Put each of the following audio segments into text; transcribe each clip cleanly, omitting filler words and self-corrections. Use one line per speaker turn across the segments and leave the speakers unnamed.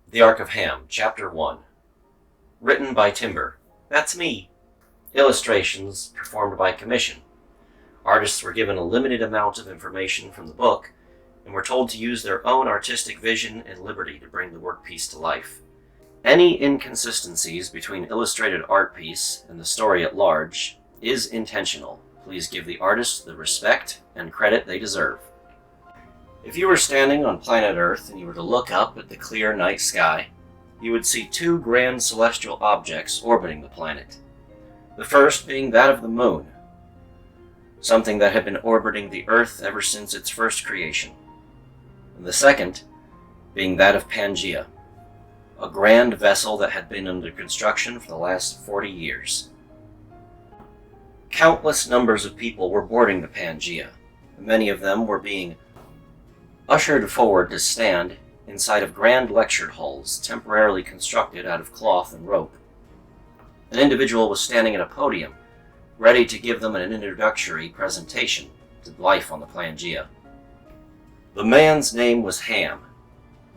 The Ark of Ham, Chapter 1. Written by Timber. That's me. Illustrations performed by commission. Artists were given a limited amount of information from the book and were told to use their own artistic vision and liberty to bring the workpiece to life. Any inconsistencies between illustrated art piece and the story at large is intentional. Please give the artists the respect and credit they deserve. If you were standing on planet Earth and you were to look up at the clear night sky, you would see two grand celestial objects orbiting the planet. The first being that of the moon, something that had been orbiting the Earth ever since its first creation. And the second being that of Pangaea, a grand vessel that had been under construction for the last 40 years. Countless numbers of people were boarding the Pangaea. Many of them were being ushered forward to stand inside of grand lecture halls temporarily constructed out of cloth and rope. An individual was standing at a podium, ready to give them an introductory presentation to life on the Pangaea. The man's name was Ham.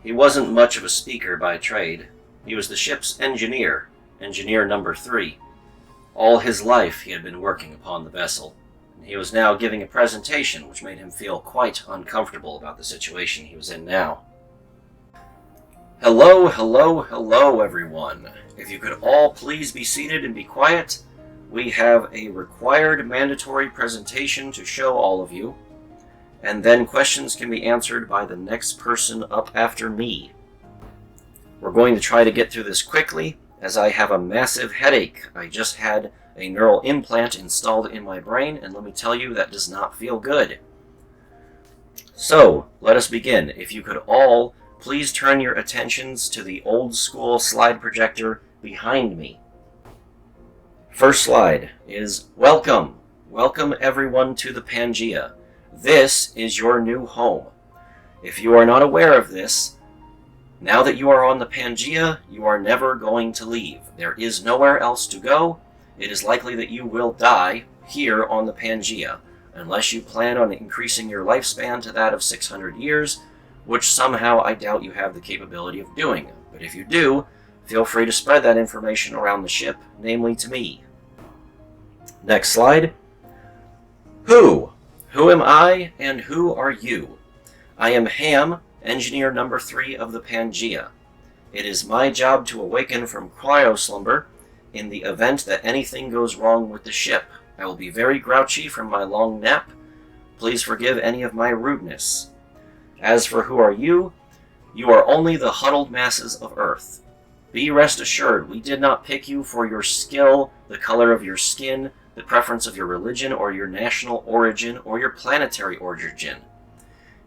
He wasn't much of a speaker by trade. He was the ship's engineer, engineer number 3. All his life he had been working upon the vessel. He was now giving a presentation which made him feel quite uncomfortable about the situation he was in now. Hello, hello, hello, everyone. If you could all please be seated and be quiet, we have a required mandatory presentation to show all of you, and then questions can be answered by the next person up after me. We're going to try to get through this quickly, as I have a massive headache. I just had a neural implant installed in my brain, and let me tell you, that does not feel good. So, let us begin. If you could all please turn your attentions to the old school slide projector behind me. First slide is welcome. Welcome everyone to the Pangaea. This is your new home. If you are not aware of this, now that you are on the Pangaea, you are never going to leave. There is nowhere else to go. It is likely that you will die here on the Pangaea, unless you plan on increasing your lifespan to that of 600 years, which somehow I doubt you have the capability of doing. But if you do, feel free to spread that information around the ship, namely to me. Next slide. Who? Who am I, and who are you? I am Ham, engineer number 3 of the Pangaea. It is my job to awaken from cryo-slumber in the event that anything goes wrong with the ship. I will be very grouchy from my long nap. Please forgive any of my rudeness. As for who are you are only the huddled masses of Earth. Be rest assured, we did not pick you for your skill, the color of your skin, the preference of your religion, or your national origin, or your planetary origin.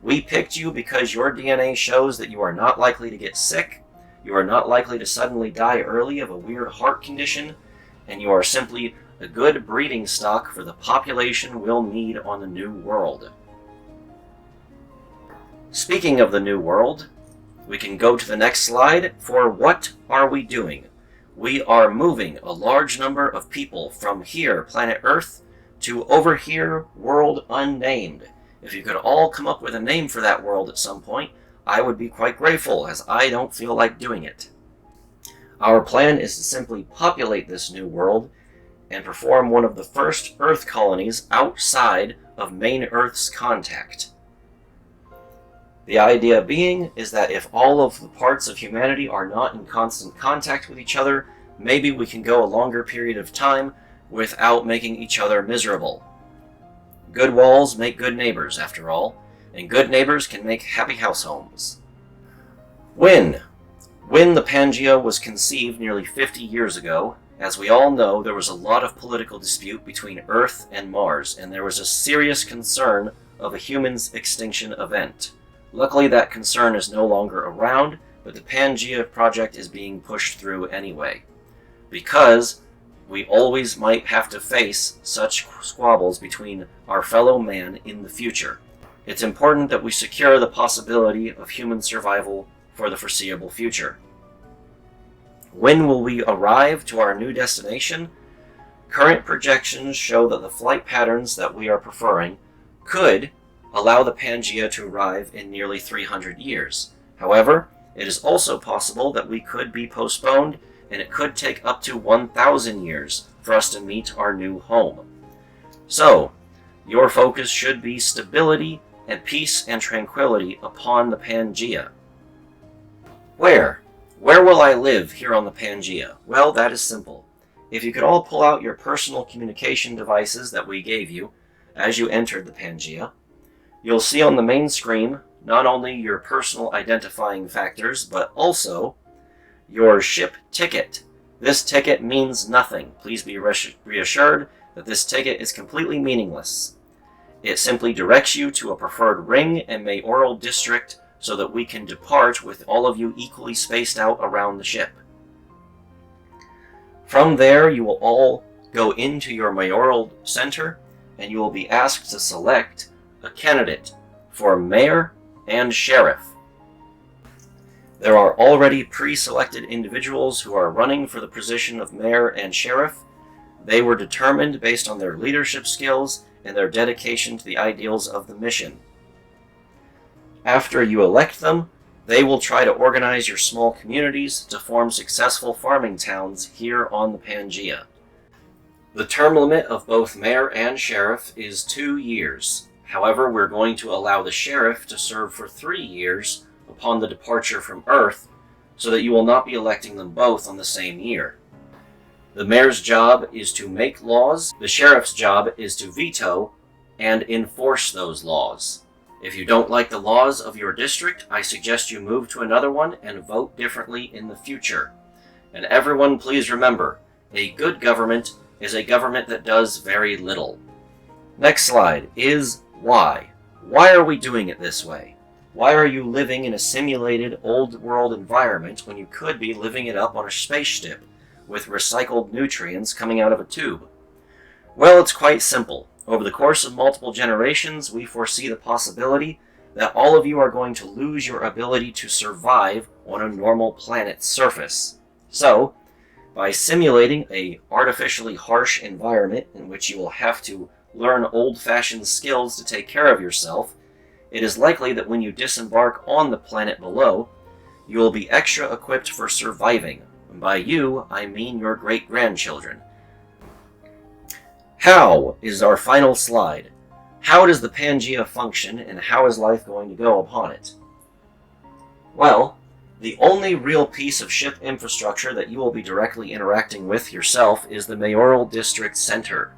We picked you because your DNA shows that you are not likely to get sick, you are not likely to suddenly die early of a weird heart condition, and you are simply a good breeding stock for the population we'll need on the New World. Speaking of the New World, we can go to the next slide for what are we doing? We are moving a large number of people from here, planet Earth, to over here, world unnamed. If you could all come up with a name for that world at some point, I would be quite grateful, as I don't feel like doing it. Our plan is to simply populate this new world and perform one of the first Earth colonies outside of main Earth's contact. The idea being is that if all of the parts of humanity are not in constant contact with each other, maybe we can go a longer period of time without making each other miserable. Good walls make good neighbors, after all, and good neighbors can make happy house homes. When the Pangaea was conceived nearly 50 years ago, as we all know, there was a lot of political dispute between Earth and Mars, and there was a serious concern of a human's extinction event. Luckily, that concern is no longer around, but the Pangaea project is being pushed through anyway, because we always might have to face such squabbles between our fellow man in the future. It's important that we secure the possibility of human survival for the foreseeable future. When will we arrive to our new destination? Current projections show that the flight patterns that we are preferring could allow the Pangaea to arrive in nearly 300 years. However, It is also possible that we could be postponed, and it could take up to 1,000 years for us to meet our new home. So, your focus should be stability and peace and tranquility upon the Pangaea. Where? Where will I live here on the Pangaea? Well, that is simple. If you could all pull out your personal communication devices that we gave you as you entered the Pangaea, you'll see on the main screen not only your personal identifying factors, but also your ship ticket. This ticket means nothing. Please be reassured that this ticket is completely meaningless. It simply directs you to a preferred ring and mayoral district so that we can depart with all of you equally spaced out around the ship. From there, you will all go into your mayoral center, and you will be asked to select a candidate for mayor and sheriff. There are already pre-selected individuals who are running for the position of mayor and sheriff. They were determined based on their leadership skills and their dedication to the ideals of the mission. After you elect them, they will try to organize your small communities to form successful farming towns here on the Pangaea. The term limit of both mayor and sheriff is 2 years. However, we're going to allow the sheriff to serve for 3 years upon the departure from Earth, so that you will not be electing them both on the same year. The mayor's job is to make laws, the sheriff's job is to veto and enforce those laws. If you don't like the laws of your district, I suggest you move to another one and vote differently in the future. And everyone, please remember, a good government is a government that does very little. Next slide is why. Why are we doing it this way? Why are you living in a simulated old world environment when you could be living it up on a spaceship with recycled nutrients coming out of a tube? Well, it's quite simple. Over the course of multiple generations, we foresee the possibility that all of you are going to lose your ability to survive on a normal planet's surface. So, by simulating an artificially harsh environment in which you will have to learn old-fashioned skills to take care of yourself, it is likely that when you disembark on the planet below, you will be extra equipped for surviving. And by you, I mean your great-grandchildren. How is our final slide. How does the Pangaea function, and how is life going to go upon it? Well, the only real piece of ship infrastructure that you will be directly interacting with yourself is the mayoral district center.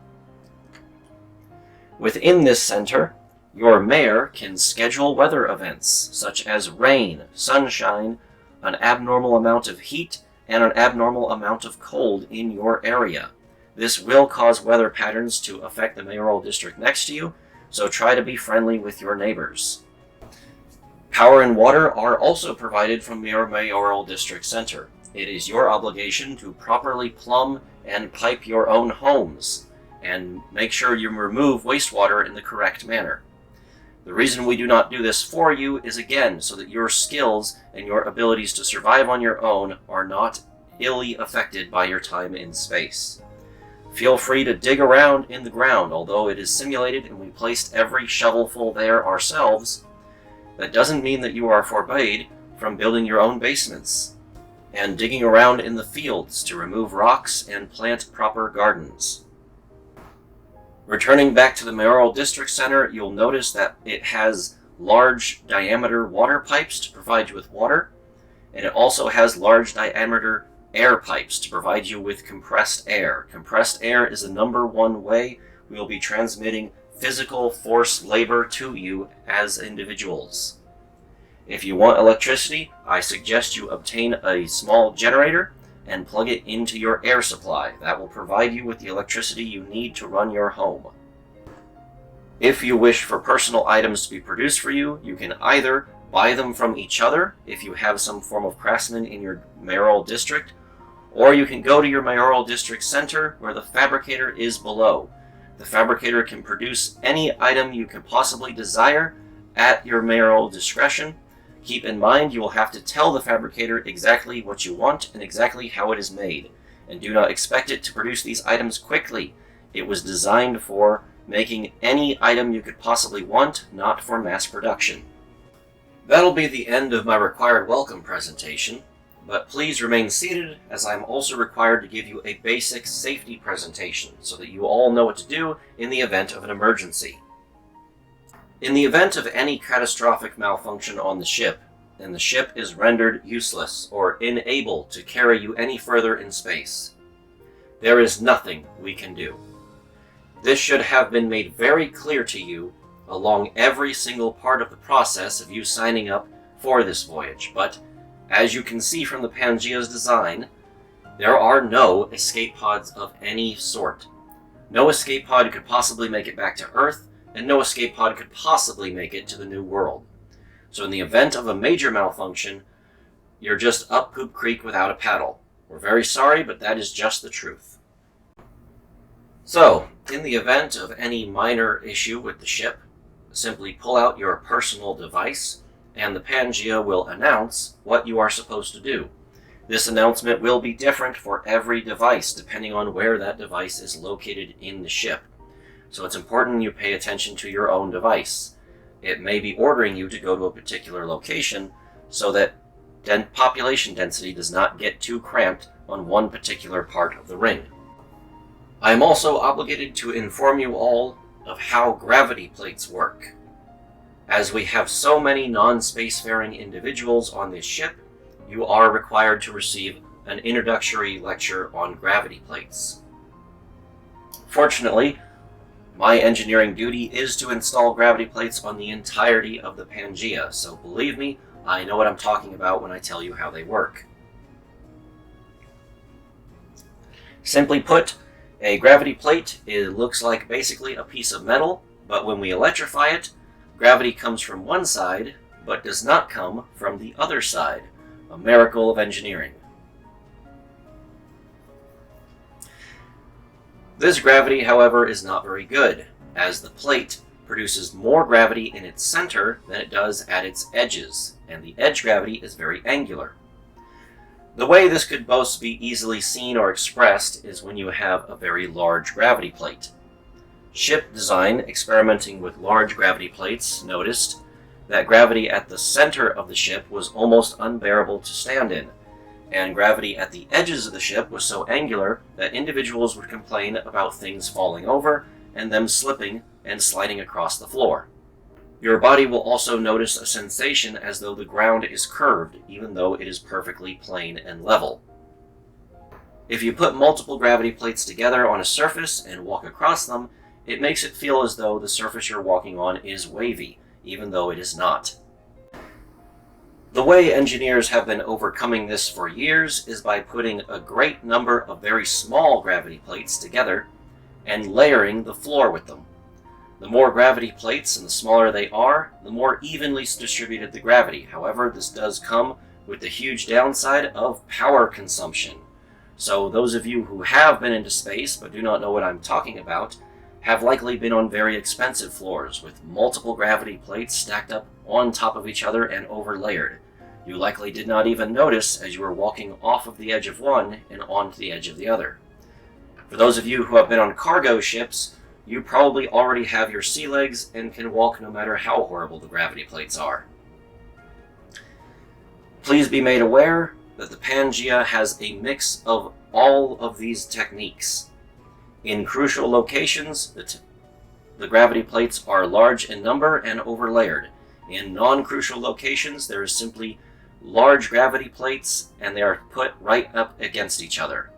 Within this center, your mayor can schedule weather events, such as rain, sunshine, an abnormal amount of heat, and an abnormal amount of cold in your area. This will cause weather patterns to affect the mayoral district next to you, so try to be friendly with your neighbors. Power and water are also provided from your mayoral district center. It is your obligation to properly plumb and pipe your own homes, and make sure you remove wastewater in the correct manner. The reason we do not do this for you is, again, so that your skills and your abilities to survive on your own are not illy affected by your time in space. Feel free to dig around in the ground, although it is simulated and we placed every shovelful there ourselves. That doesn't mean that you are forbade from building your own basements and digging around in the fields to remove rocks and plant proper gardens. Returning back to the mayoral district center, you'll notice that it has large diameter water pipes to provide you with water, and it also has large diameter air pipes to provide you with compressed air. Compressed air is the #1 way we will be transmitting physical force labor to you as individuals. If you want electricity, I suggest you obtain a small generator and plug it into your air supply. That will provide you with the electricity you need to run your home. If you wish for personal items to be produced for you, you can either buy them from each other if you have some form of craftsman in your mayoral district, or you can go to your mayoral district center where the fabricator is below. The fabricator can produce any item you can possibly desire at your mayoral discretion. Keep in mind you will have to tell the fabricator exactly what you want and exactly how it is made, and do not expect it to produce these items quickly. It was designed for making any item you could possibly want, not for mass production. That'll be the end of my required welcome presentation, but please remain seated as I'm also required to give you a basic safety presentation so that you all know what to do in the event of an emergency. In the event of any catastrophic malfunction on the ship, and the ship is rendered useless or unable to carry you any further in space, there is nothing we can do. This should have been made very clear to you along every single part of the process of you signing up for this voyage, but as you can see from the Pangea's design, there are no escape pods of any sort. No escape pod could possibly make it back to Earth, and no escape pod could possibly make it to the New World. So in the event of a major malfunction, you're just up Poop Creek without a paddle. We're very sorry, but that is just the truth. So, in the event of any minor issue with the ship, simply pull out your personal device, and the Pangea will announce what you are supposed to do. This announcement will be different for every device, depending on where that device is located in the ship. So it's important you pay attention to your own device. It may be ordering you to go to a particular location so that population density does not get too cramped on one particular part of the ring. I am also obligated to inform you all of how gravity plates work. As we have so many non-spacefaring individuals on this ship, you are required to receive an introductory lecture on gravity plates. Fortunately, my engineering duty is to install gravity plates on the entirety of the Pangea, so believe me, I know what I'm talking about when I tell you how they work. Simply put, a gravity plate looks like basically a piece of metal, but when we electrify it, gravity comes from one side, but does not come from the other side. A miracle of engineering. This gravity, however, is not very good, as the plate produces more gravity in its center than it does at its edges, and the edge gravity is very angular. The way this could both be easily seen or expressed is when you have a very large gravity plate. Ship design, experimenting with large gravity plates, noticed that gravity at the center of the ship was almost unbearable to stand in, and gravity at the edges of the ship was so angular that individuals would complain about things falling over and them slipping and sliding across the floor. Your body will also notice a sensation as though the ground is curved, even though it is perfectly plain and level. If you put multiple gravity plates together on a surface and walk across them, it makes it feel as though the surface you're walking on is wavy, even though it is not. The way engineers have been overcoming this for years is by putting a great number of very small gravity plates together and layering the floor with them. The more gravity plates and the smaller they are, the more evenly distributed the gravity. However, this does come with the huge downside of power consumption. So those of you who have been into space but do not know what I'm talking about have likely been on very expensive floors with multiple gravity plates stacked up on top of each other and overlayered. You likely did not even notice as you were walking off of the edge of one and onto the edge of the other. For those of you who have been on cargo ships, you probably already have your sea legs and can walk no matter how horrible the gravity plates are. Please be made aware that the Pangea has a mix of all of these techniques. In crucial locations, the gravity plates are large in number and overlayered. In non-crucial locations, there is simply large gravity plates and they are put right up against each other.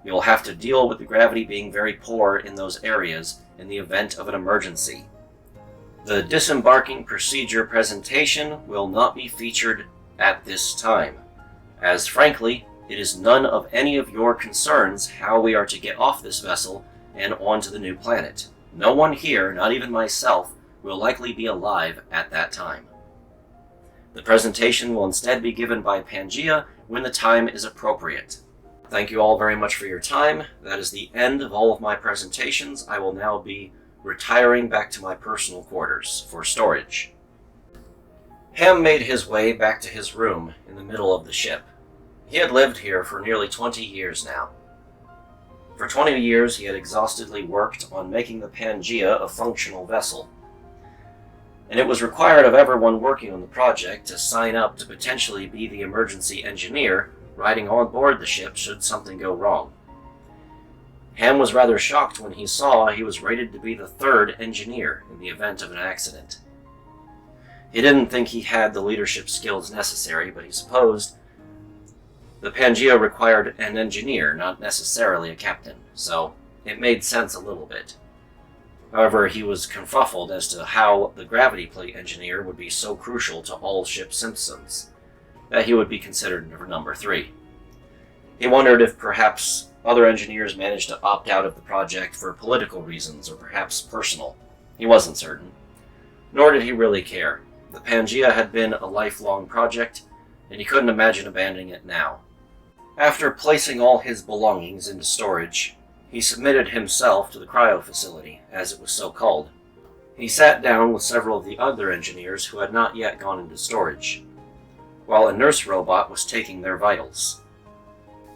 You'll have to deal with the gravity being very poor in those areas in the event of an emergency. The disembarking procedure presentation will not be featured at this time, as frankly, it is none of any of your concerns how we are to get off this vessel and onto the new planet. No one here, not even myself, will likely be alive at that time. The presentation will instead be given by Pangea when the time is appropriate. Thank you all very much for your time. That is the end of all of my presentations. I will now be retiring back to my personal quarters for storage. Ham made his way back to his room in the middle of the ship. He had lived here for nearly 20 years now. For 20 years he had exhaustively worked on making the Pangea a functional vessel. and it was required of everyone working on the project to sign up to potentially be the emergency engineer riding on board the ship should something go wrong. Ham was rather shocked when he saw he was rated to be the third engineer in the event of an accident. He didn't think he had the leadership skills necessary, but he supposed the Pangea required an engineer, not necessarily a captain, so it made sense a little bit. However, he was confuffled as to how the gravity plate engineer would be so crucial to all ship systems that he would be considered number 3. He wondered if perhaps other engineers managed to opt out of the project for political reasons or perhaps personal. He wasn't certain, nor did he really care. The Pangea had been a lifelong project, and he couldn't imagine abandoning it now. After placing all his belongings into storage, he submitted himself to the cryo facility, as it was so called. He sat down with several of the other engineers who had not yet gone into storage, while a nurse robot was taking their vitals.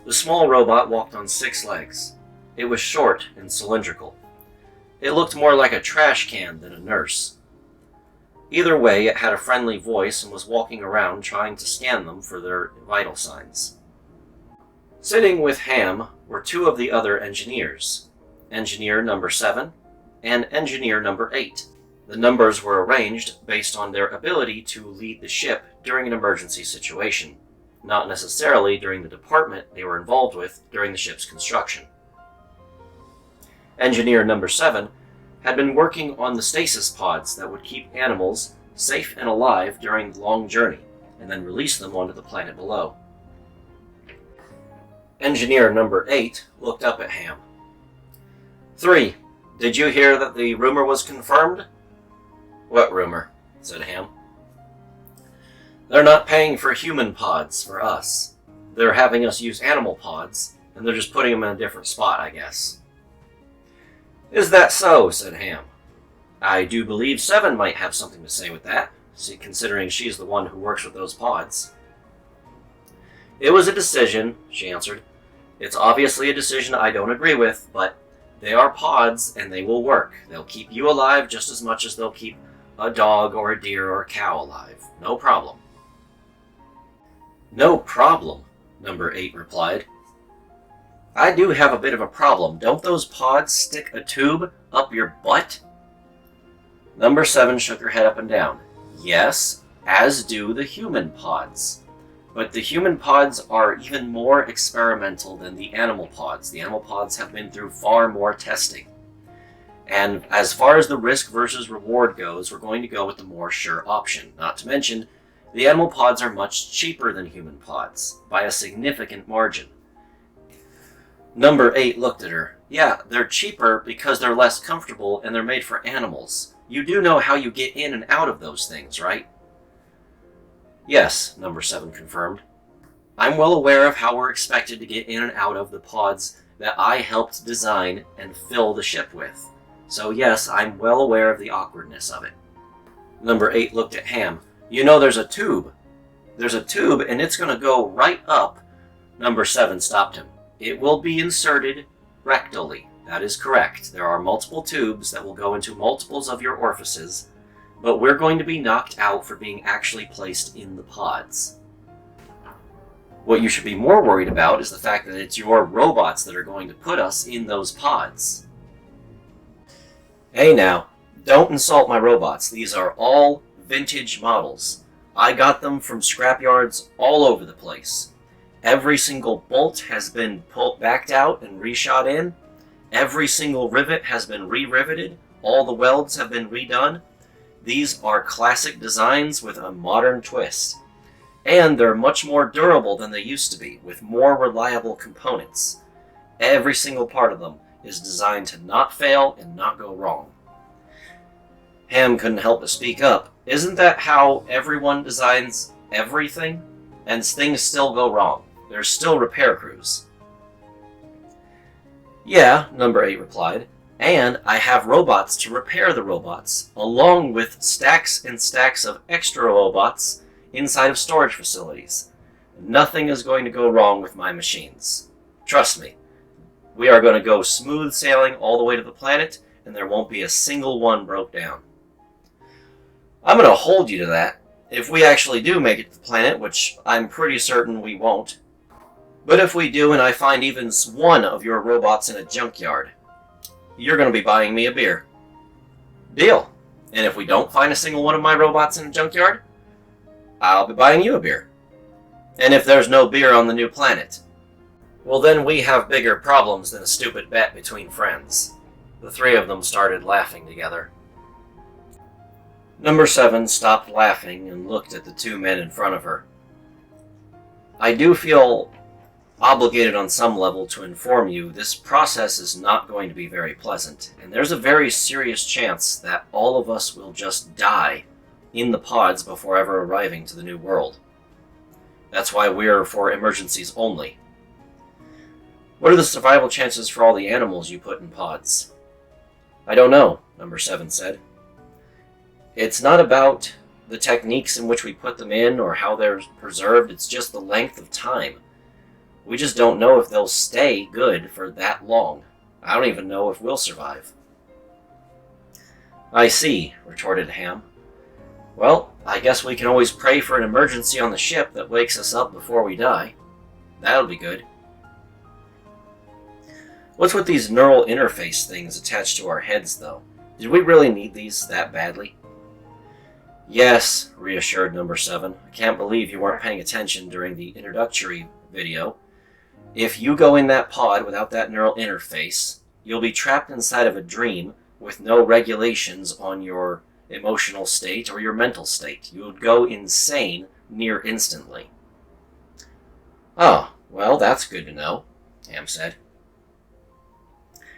The small robot walked on 6 legs. It was short and cylindrical. It looked more like a trash can than a nurse. Either way, it had a friendly voice and was walking around trying to scan them for their vital signs. Sitting with Ham were 2 of the other engineers, Engineer number 7 and Engineer number 8. The numbers were arranged based on their ability to lead the ship during an emergency situation, not necessarily during the department they were involved with during the ship's construction. Engineer number 7 had been working on the stasis pods that would keep animals safe and alive during the long journey, and then release them onto the planet below. Engineer number 8 looked up at Ham. 3. Did you hear that the rumor was confirmed? What rumor? Said Ham. They're not paying for human pods for us. They're having us use animal pods, and they're just putting them in a different spot, I guess. Is that so? Said Ham. I do believe 7 might have something to say with that, considering she's the one who works with those pods. It was a decision, she answered. It's obviously a decision I don't agree with, but they are pods and they will work. They'll keep you alive just as much as they'll keep a dog or a deer or a cow alive. No problem. No problem, number 8 replied. I do have a bit of a problem. Don't those pods stick a tube up your butt? Number 7 shook her head up and down. Yes, as do the human pods. But the human pods are even more experimental than the animal pods. The animal pods have been through far more testing. And as far as the risk versus reward goes, we're going to go with the more sure option. Not to mention, the animal pods are much cheaper than human pods, by a significant margin. Number 8 looked at her. Yeah, they're cheaper because they're less comfortable and they're made for animals. You do know how you get in and out of those things, right? Yes, number 7 confirmed. I'm well aware of how we're expected to get in and out of the pods that I helped design and fill the ship with. So yes, I'm well aware of the awkwardness of it. Number 8 looked at Ham. You know there's a tube. There's a tube and it's going to go right up. Number 7 stopped him. It will be inserted rectally. That is correct. There are multiple tubes that will go into multiples of your orifices, but we're going to be knocked out for being actually placed in the pods. What you should be more worried about is the fact that it's your robots that are going to put us in those pods. Hey now, don't insult my robots. These are all vintage models. I got them from scrapyards all over the place. Every single bolt has been backed out and reshot in. Every single rivet has been re-riveted. All the welds have been redone. These are classic designs with a modern twist. And they're much more durable than they used to be, with more reliable components. Every single part of them is designed to not fail and not go wrong. Ham couldn't help but speak up. Isn't that how everyone designs everything? And things still go wrong. There's still repair crews. Yeah, number 8 replied. And I have robots to repair the robots, along with stacks and stacks of extra robots inside of storage facilities. Nothing is going to go wrong with my machines. Trust me. We are going to go smooth sailing all the way to the planet, and there won't be a single one broke down. I'm going to hold you to that. If we actually do make it to the planet, which I'm pretty certain we won't. But if we do and I find even one of your robots in a junkyard, you're going to be buying me a beer. Deal. And if we don't find a single one of my robots in a junkyard, I'll be buying you a beer. And if there's no beer on the new planet, well then we have bigger problems than a stupid bet between friends. The three of them started laughing together. Number 7 stopped laughing and looked at the two men in front of her. I do feel obligated on some level to inform you this process is not going to be very pleasant, and there's a very serious chance that all of us will just die in the pods before ever arriving to the new world. That's why we're for emergencies only. What are the survival chances for all the animals you put in pods? I don't know, Number 7 said. It's not about the techniques in which we put them in or how they're preserved, it's just the length of time. We just don't know if they'll stay good for that long. I don't even know if we'll survive. I see, retorted Ham. Well, I guess we can always pray for an emergency on the ship that wakes us up before we die. That'll be good. What's with these neural interface things attached to our heads, though? Did we really need these that badly? Yes, reassured Number 7. I can't believe you weren't paying attention during the introductory video. If you go in that pod without that neural interface, you'll be trapped inside of a dream with no regulations on your emotional state or your mental state. You would go insane near instantly. Oh, well, that's good to know, Ham said.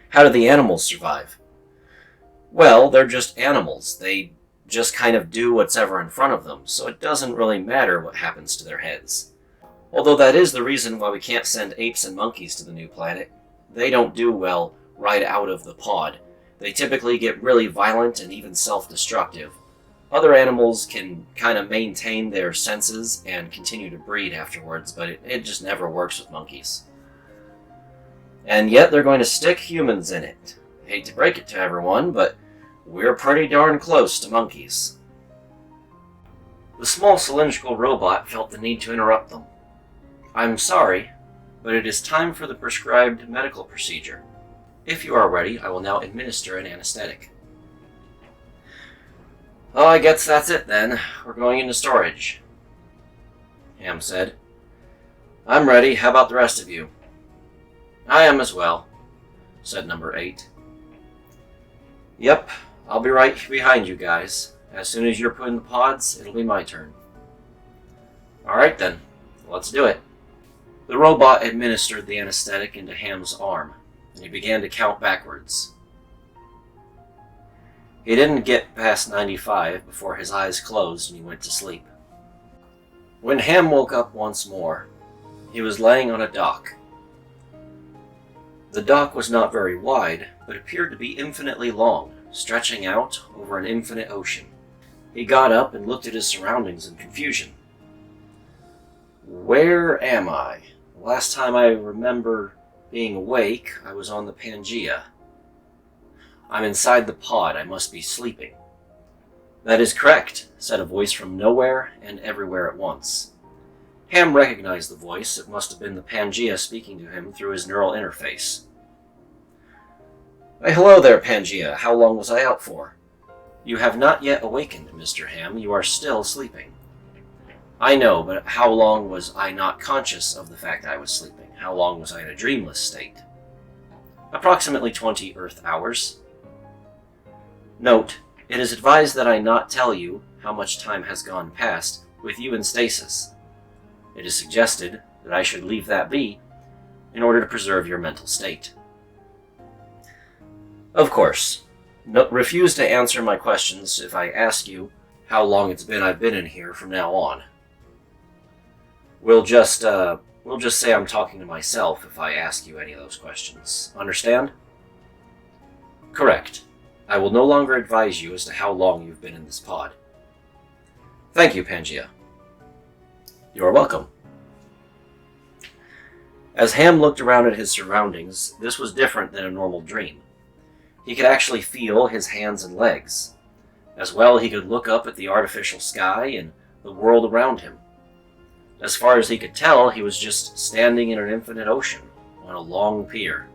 How do the animals survive? Well, they're just animals. They just kind of do what's ever in front of them, so it doesn't really matter what happens to their heads. Although that is the reason why we can't send apes and monkeys to the new planet. They don't do well right out of the pod. They typically get really violent and even self-destructive. Other animals can kind of maintain their senses and continue to breed afterwards, but it just never works with monkeys. And yet they're going to stick humans in it. I hate to break it to everyone, but we're pretty darn close to monkeys. The small cylindrical robot felt the need to interrupt them. I'm sorry, but it is time for the prescribed medical procedure. If you are ready, I will now administer an anesthetic. Oh, I guess that's it then. We're going into storage, Ham said. I'm ready. How about the rest of you? I am as well, said Number 8. Yep, I'll be right behind you guys. As soon as you're put in the pods, it'll be my turn. Alright then, let's do it. The robot administered the anesthetic into Ham's arm, and he began to count backwards. He didn't get past 95 before his eyes closed and he went to sleep. When Ham woke up once more, he was laying on a dock. The dock was not very wide, but appeared to be infinitely long, stretching out over an infinite ocean. He got up and looked at his surroundings in confusion. Where am I? The last time I remember being awake, I was on the Pangea. I'm inside the pod. I must be sleeping. That is correct, said a voice from nowhere and everywhere at once. Ham recognized the voice. It must have been the Pangea speaking to him through his neural interface. Hello there, Pangea. How long was I out for? You have not yet awakened, Mr. Ham. You are still sleeping. I know, but how long was I not conscious of the fact I was sleeping? How long was I in a dreamless state? Approximately 20 Earth hours. Note, it is advised that I not tell you how much time has gone past with you in stasis. It is suggested that I should leave that be in order to preserve your mental state. Of course. Refuse to answer my questions if I ask you how long it's been I've been in here from now on. We'll just say I'm talking to myself if I ask you any of those questions. Understand? Correct. I will no longer advise you as to how long you've been in this pod. Thank you, Pangea. You are welcome. As Ham looked around at his surroundings, this was different than a normal dream. He could actually feel his hands and legs. As well, he could look up at the artificial sky and the world around him. As far as he could tell, he was just standing in an infinite ocean on a long pier.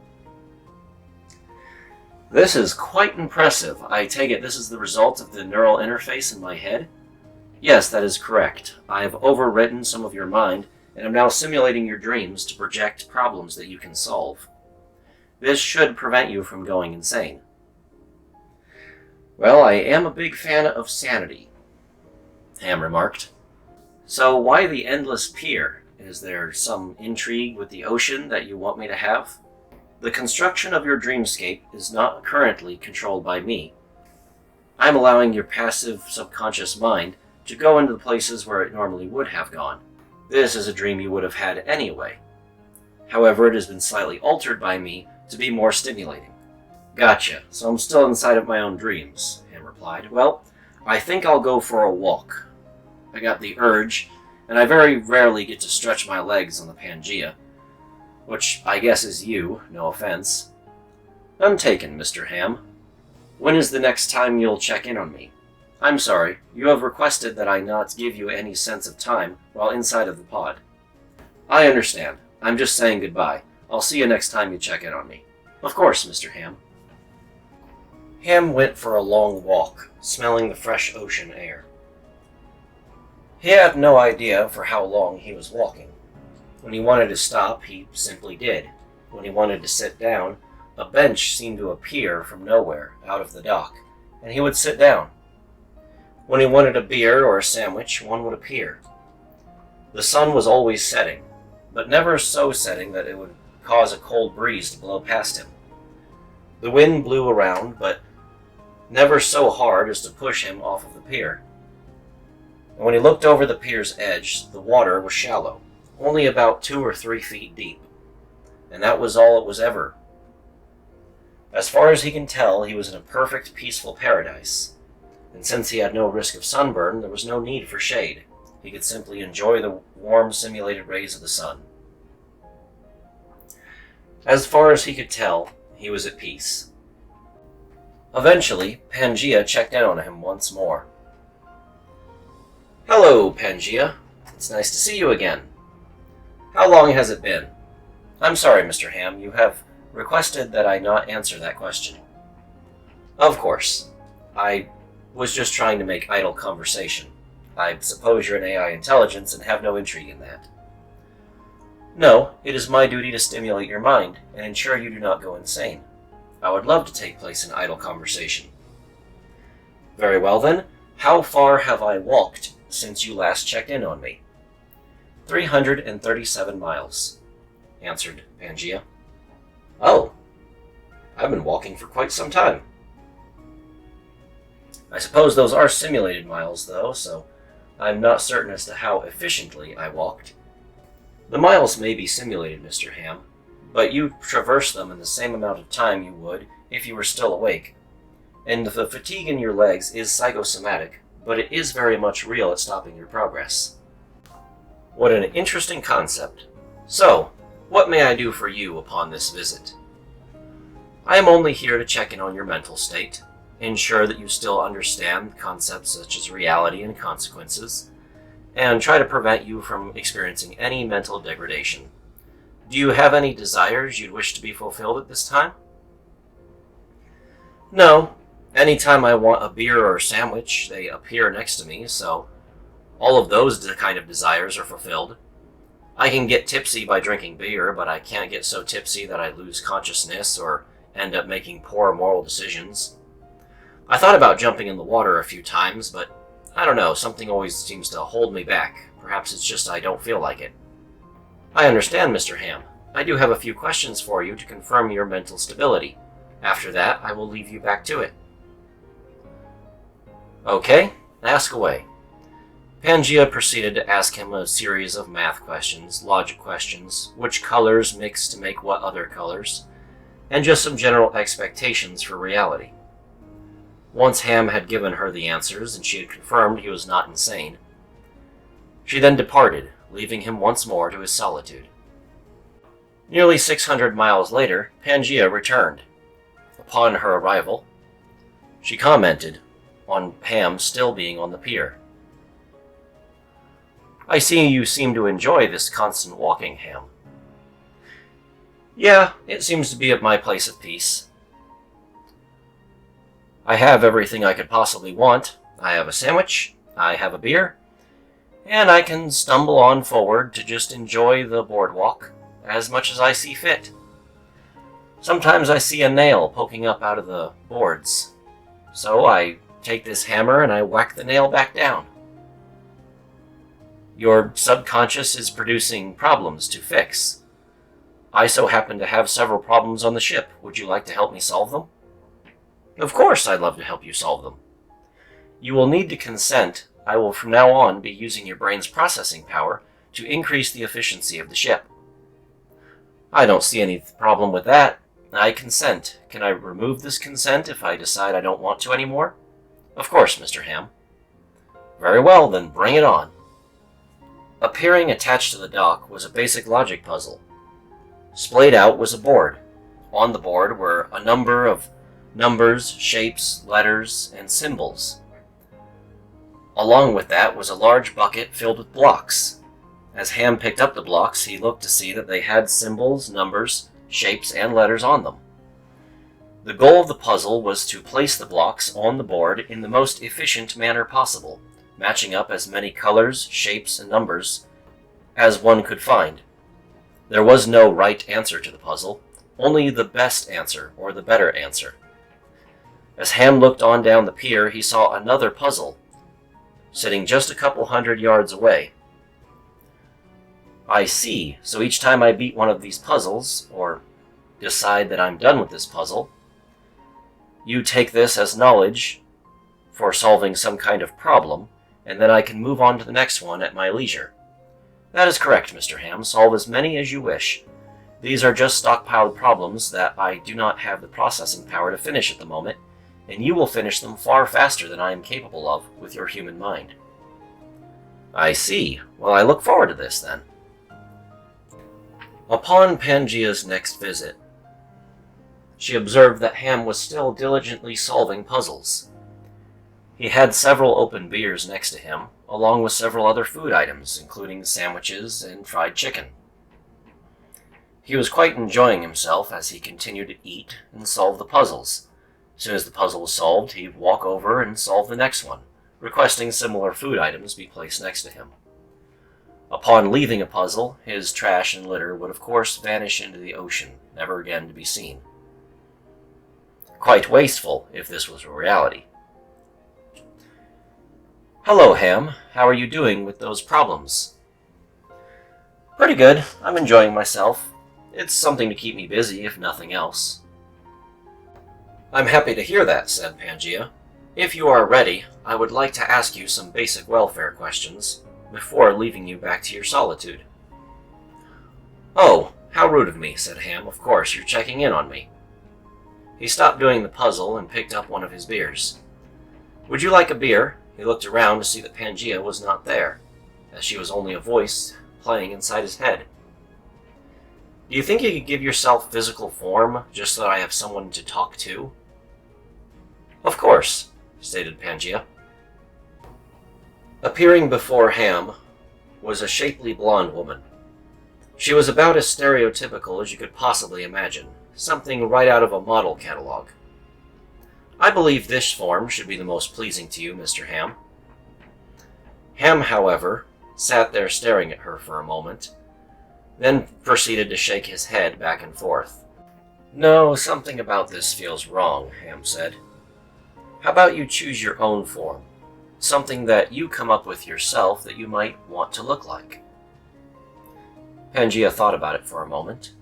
This is quite impressive. I take it this is the result of the neural interface in my head? Yes, that is correct. I have overwritten some of your mind, and am now simulating your dreams to project problems that you can solve. This should prevent you from going insane. Well, I am a big fan of sanity, Ham remarked. So why the endless pier? Is there some intrigue with the ocean that you want me to have? The construction of your dreamscape is not currently controlled by me. I'm allowing your passive subconscious mind to go into the places where it normally would have gone. This is a dream you would have had anyway. However, it has been slightly altered by me to be more stimulating. Gotcha, so I'm still inside of my own dreams, Ham replied. Well, I think I'll go for a walk. I got the urge, and I very rarely get to stretch my legs on the Pangea, which I guess is you, no offense. None taken, Mr. Ham. When is the next time you'll check in on me? I'm sorry, you have requested that I not give you any sense of time while inside of the pod. I understand. I'm just saying goodbye. I'll see you next time you check in on me. Of course, Mr. Ham. Ham went for a long walk, smelling the fresh ocean air. He had no idea for how long he was walking. When he wanted to stop, he simply did. When he wanted to sit down, a bench seemed to appear from nowhere, out of the dock, and he would sit down. When he wanted a beer or a sandwich, one would appear. The sun was always setting, but never so setting that it would cause a cold breeze to blow past him. The wind blew around, but never so hard as to push him off of the pier. And when he looked over the pier's edge, the water was shallow, only about 2 or 3 feet deep. And that was all it was ever. As far as he can tell, he was in a perfect, peaceful paradise. And since he had no risk of sunburn, there was no need for shade. He could simply enjoy the warm, simulated rays of the sun. As far as he could tell, he was at peace. Eventually, Pangea checked in on him once more. Hello, Pangea. It's nice to see you again. How long has it been? I'm sorry, Mr. Ham, you have requested that I not answer that question. Of course. I was just trying to make idle conversation. I suppose you're an AI intelligence and have no intrigue in that. No, it is my duty to stimulate your mind and ensure you do not go insane. I would love to take place in idle conversation. Very well then, how far have I walked since you last checked in on me? 337 miles, answered Pangea. Oh, I've been walking for quite some time. I suppose those are simulated miles, though, so I'm not certain as to how efficiently I walked. The miles may be simulated, Mr. Ham, but you traverse them in the same amount of time you would if you were still awake. And the fatigue in your legs is psychosomatic, but it is very much real at stopping your progress. What an interesting concept. So, what may I do for you upon this visit? I am only here to check in on your mental state, ensure that you still understand concepts such as reality and consequences, and try to prevent you from experiencing any mental degradation. Do you have any desires you'd wish to be fulfilled at this time? No. Anytime I want a beer or a sandwich, they appear next to me, so all of those kind of desires are fulfilled. I can get tipsy by drinking beer, but I can't get so tipsy that I lose consciousness or end up making poor moral decisions. I thought about jumping in the water a few times, but I don't know, something always seems to hold me back. Perhaps it's just I don't feel like it. I understand, Mr. Ham. I do have a few questions for you to confirm your mental stability. After that, I will leave you back to it. Okay, ask away. Pangea proceeded to ask him a series of math questions, logic questions, which colors mix to make what other colors, and just some general expectations for reality. Once Ham had given her the answers and she had confirmed he was not insane, she then departed, leaving him once more to his solitude. Nearly 600 miles later, Pangea returned. Upon her arrival, she commented, on Ham still being on the pier. I see you seem to enjoy this constant walking, Ham. Yeah, it seems to be at my place of peace. I have everything I could possibly want. I have a sandwich, I have a beer, and I can stumble on forward to just enjoy the boardwalk as much as I see fit. Sometimes I see a nail poking up out of the boards, so I take this hammer and I whack the nail back down. Your subconscious is producing problems to fix. I so happen to have several problems on the ship. Would you like to help me solve them? Of course, I'd love to help you solve them. You will need to consent. I will from now on be using your brain's processing power to increase the efficiency of the ship. I don't see any problem with that. I consent. Can I remove this consent if I decide I don't want to anymore? Of course, Mr. Ham. Very well, then bring it on. Appearing attached to the dock was a basic logic puzzle. Splayed out was a board. On the board were a number of numbers, shapes, letters, and symbols. Along with that was a large bucket filled with blocks. As Ham picked up the blocks, he looked to see that they had symbols, numbers, shapes, and letters on them. The goal of the puzzle was to place the blocks on the board in the most efficient manner possible, matching up as many colors, shapes, and numbers as one could find. There was no right answer to the puzzle, only the best answer or the better answer. As Ham looked on down the pier, he saw another puzzle, sitting just a couple 100 yards away. I see, so each time I beat one of these puzzles, or decide that I'm done with this puzzle, you take this as knowledge for solving some kind of problem, and then I can move on to the next one at my leisure. That is correct, Mr. Ham. Solve as many as you wish. These are just stockpiled problems that I do not have the processing power to finish at the moment, and you will finish them far faster than I am capable of with your human mind. I see. Well, I look forward to this, then. Upon Pangea's next visit, she observed that Ham was still diligently solving puzzles. He had several open beers next to him, along with several other food items, including sandwiches and fried chicken. He was quite enjoying himself as he continued to eat and solve the puzzles. As soon as the puzzle was solved, he'd walk over and solve the next one, requesting similar food items be placed next to him. Upon leaving a puzzle, his trash and litter would of course vanish into the ocean, never again to be seen. Quite wasteful, if this was a reality. Hello, Ham. How are you doing with those problems? Pretty good. I'm enjoying myself. It's something to keep me busy, if nothing else. I'm happy to hear that, said Pangea. If you are ready, I would like to ask you some basic welfare questions before leaving you back to your solitude. Oh, how rude of me, said Ham. Of course, you're checking in on me. He stopped doing the puzzle and picked up one of his beers. Would you like a beer? He looked around to see that Pangea was not there, as she was only a voice playing inside his head. Do you think you could give yourself physical form, just so that I have someone to talk to? Of course, stated Pangea. Appearing before Ham was a shapely blonde woman. She was about as stereotypical as you could possibly imagine, something right out of a model catalog. I believe this form should be the most pleasing to you, Mr. Ham. Ham, however, sat there staring at her for a moment, then proceeded to shake his head back and forth. No, something about this feels wrong, Ham said. How about you choose your own form? Something that you come up with yourself that you might want to look like. Pangea thought about it for a moment.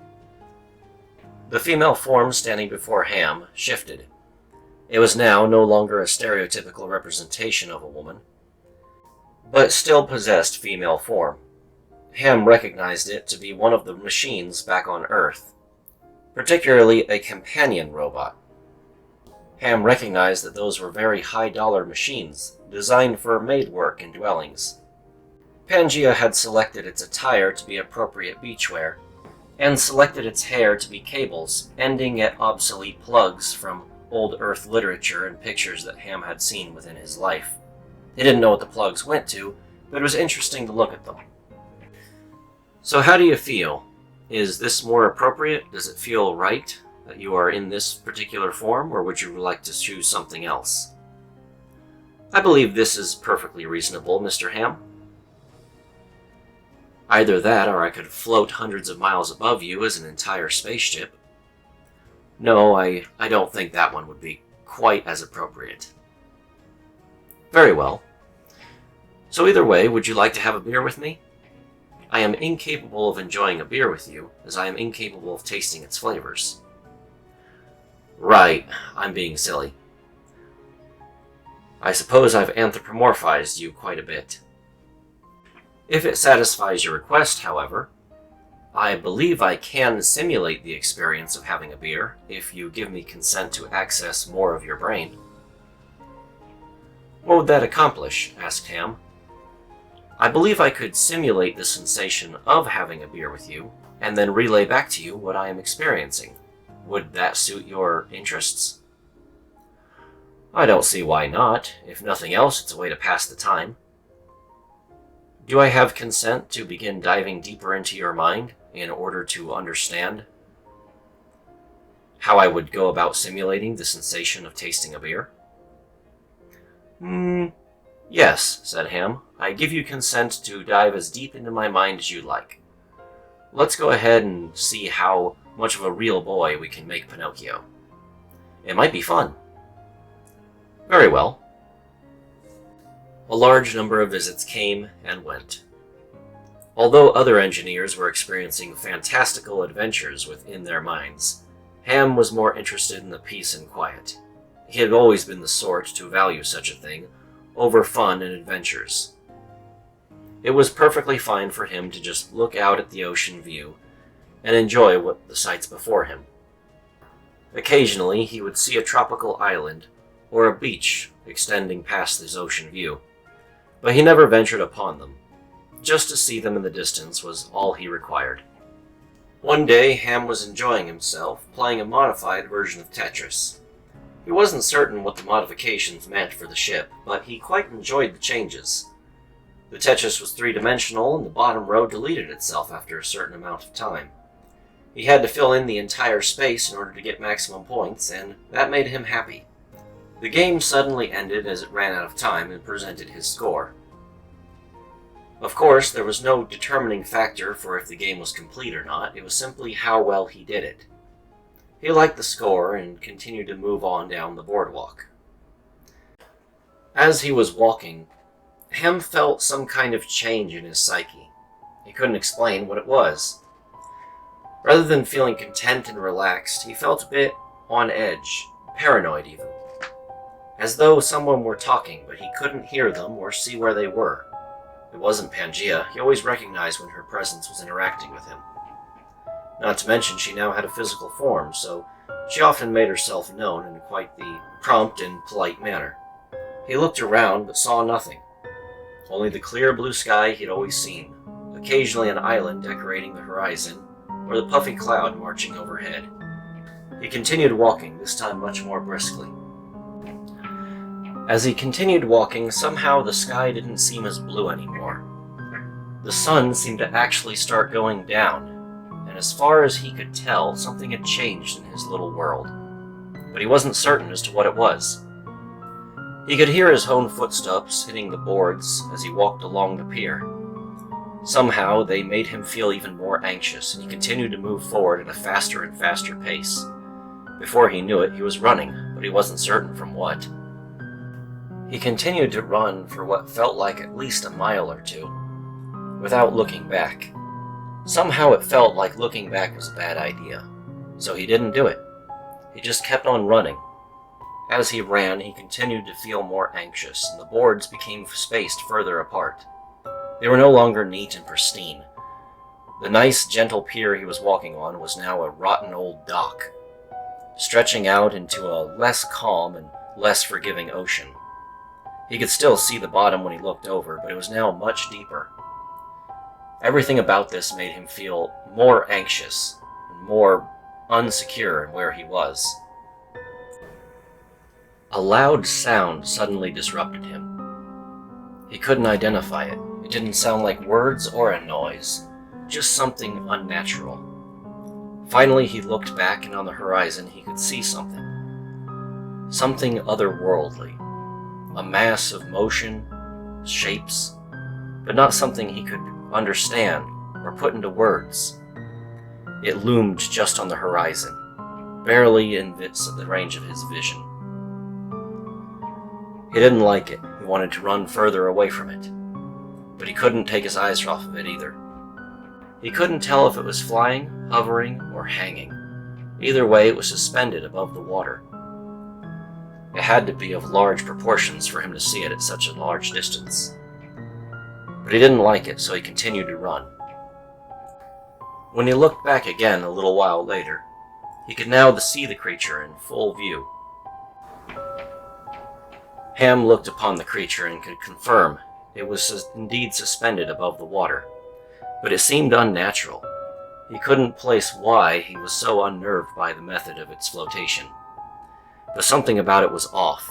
The female form standing before Ham shifted. It was now no longer a stereotypical representation of a woman, but still possessed female form. Ham recognized it to be one of the machines back on Earth, particularly a companion robot. Ham recognized that those were very high-dollar machines, designed for maid work in dwellings. Pangea had selected its attire to be appropriate beachwear, and selected its hair to be cables, ending at obsolete plugs from old Earth literature and pictures that Ham had seen within his life. He didn't know what the plugs went to, but it was interesting to look at them. So how do you feel? Is this more appropriate? Does it feel right that you are in this particular form, or would you like to choose something else? I believe this is perfectly reasonable, Mr. Ham. Either that, or I could float hundreds of miles above you as an entire spaceship. No, I don't think that one would be quite as appropriate. Very well. So either way, would you like to have a beer with me? I am incapable of enjoying a beer with you, as I am incapable of tasting its flavors. Right, I'm being silly. I suppose I've anthropomorphized you quite a bit. If it satisfies your request, however, I believe I can simulate the experience of having a beer if you give me consent to access more of your brain. What would that accomplish? Asked Ham. I believe I could simulate the sensation of having a beer with you, and then relay back to you what I am experiencing. Would that suit your interests? I don't see why not. If nothing else, it's a way to pass the time. Do I have consent to begin diving deeper into your mind in order to understand how I would go about simulating the sensation of tasting a beer? Yes, said Ham. I give you consent to dive as deep into my mind as you like. Let's go ahead and see how much of a real boy we can make Pinocchio. It might be fun. Very well. A large number of visits came and went. Although other engineers were experiencing fantastical adventures within their minds, Ham was more interested in the peace and quiet. He had always been the sort to value such a thing over fun and adventures. It was perfectly fine for him to just look out at the ocean view and enjoy what the sights before him. Occasionally, he would see a tropical island or a beach extending past his ocean view, but he never ventured upon them. Just to see them in the distance was all he required. One day, Ham was enjoying himself, playing a modified version of Tetris. He wasn't certain what the modifications meant for the ship, but he quite enjoyed the changes. The Tetris was three-dimensional, and the bottom row deleted itself after a certain amount of time. He had to fill in the entire space in order to get maximum points, and that made him happy. The game suddenly ended as it ran out of time and presented his score. Of course, there was no determining factor for if the game was complete or not. It was simply how well he did it. He liked the score and continued to move on down the boardwalk. As he was walking, Ham felt some kind of change in his psyche. He couldn't explain what it was. Rather than feeling content and relaxed, he felt a bit on edge, paranoid even. As though someone were talking, but he couldn't hear them or see where they were. It wasn't Pangea. He always recognized when her presence was interacting with him. Not to mention she now had a physical form, so she often made herself known in quite the prompt and polite manner. He looked around but saw nothing. Only the clear blue sky he'd always seen, occasionally an island decorating the horizon, or the puffy cloud marching overhead. He continued walking, this time much more briskly. As he continued walking, somehow the sky didn't seem as blue anymore. The sun seemed to actually start going down, and as far as he could tell, something had changed in his little world. But he wasn't certain as to what it was. He could hear his own footsteps hitting the boards as he walked along the pier. Somehow, they made him feel even more anxious, and he continued to move forward at a faster and faster pace. Before he knew it, he was running, but he wasn't certain from what. He continued to run for what felt like at least a mile or two, without looking back. Somehow it felt like looking back was a bad idea, so he didn't do it. He just kept on running. As he ran, he continued to feel more anxious, and the boards became spaced further apart. They were no longer neat and pristine. The nice, gentle pier he was walking on was now a rotten old dock, stretching out into a less calm and less forgiving ocean. He could still see the bottom when he looked over, but it was now much deeper. Everything about this made him feel more anxious and more unsecure in where he was. A loud sound suddenly disrupted him. He couldn't identify it. It didn't sound like words or a noise, just something unnatural. Finally, he looked back, and on the horizon he could see something. Something otherworldly. A mass of motion, shapes, but not something he could understand or put into words. It loomed just on the horizon, barely in the range of his vision. He didn't like it. He wanted to run further away from it, but he couldn't take his eyes off of it either. He couldn't tell if it was flying, hovering, or hanging. Either way, it was suspended above the water. It had to be of large proportions for him to see it at such a large distance. But he didn't like it, so he continued to run. When he looked back again a little while later, he could now see the creature in full view. Ham looked upon the creature and could confirm it was indeed suspended above the water, but it seemed unnatural. He couldn't place why he was so unnerved by the method of its flotation. But something about it was off.